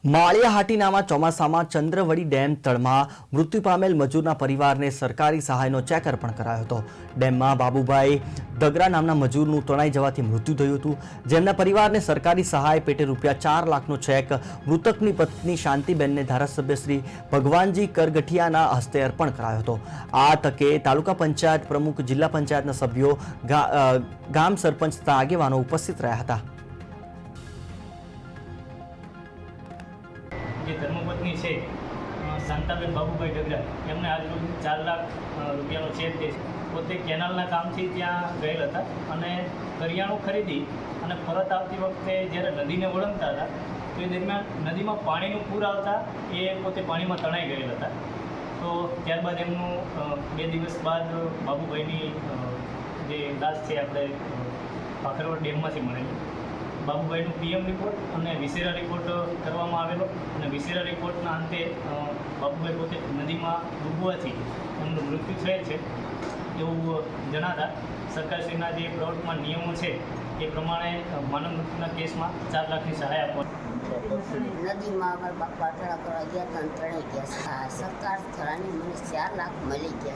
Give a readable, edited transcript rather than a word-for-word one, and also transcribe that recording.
માળિયા હાટીનામાં ચોમાસામાં ચંદ્રવડી ડેમ તળમાં મૃત્યુ પામેલ મજૂરના પરિવારને સરકારી સહાયનો ચેક અર્પણ કરાયો હતો। ડેમમાં બાબુભાઈ દગરા નામના મજૂરનું તણાઈ જવાથી મૃત્યુ થયું હતું, જેમના પરિવારને સરકારી સહાય પેટે ₹4 લાખનો ચેક મૃતકની પત્ની શાંતિબેનને ધારાસભ્ય શ્રી ભગવાનજી કરગઠિયાના હસ્તે અર્પણ કરાયો હતો। આ તકે તાલુકા પંચાયત પ્રમુખ, જિલ્લા પંચાયતના સભ્યો, ગામ સરપંચ તથા આગેવાનો ઉપસ્થિત રહ્યા હતા। જે ધર્મપત્ની છે શાંતાબેન બાબુભાઈ ડગરા, એમને આજ રોજ ₹4 લાખ રૂપિયાનો ચેક દે છે। પોતે કેનાલના કામથી ત્યાં ગયેલ હતા અને કરિયાણું ખરીદી અને પરત આવતી વખતે જ્યારે નદીને ઓળંગતા હતા તો એ દરમિયાન નદીમાં પાણીનું પૂર આવતા એ પોતે પાણીમાં તણાઈ ગયેલ હતા। તો ત્યારબાદ એમનું 2 દિવસ બાદ બાબુભાઈની જે લાશ છે આપણે ભાખરવડ ડેમમાંથી મળેલી। બાબુભાઈનું PM રિપોર્ટ અને વિસેરા રિપોર્ટ કરવામાં આવેલો અને વિસેરા રિપોર્ટના અંતે બાબુભાઈ પોતે નદીમાં ડૂબવાથી એમનું મૃત્યુ થયેલ છે એવું જણાતા સરકારશ્રીના જે પ્રવર્તમાન નિયમો છે એ પ્રમાણે માનવ મૃત્યુના કેસમાં ₹4 લાખની સહાય આપવા નદીમાં અમારા બાપા તળા કરવા ગયા હતા, તણાઈ ગયા। સરકાર તળાની મને ₹4 લાખ મળી ગયા।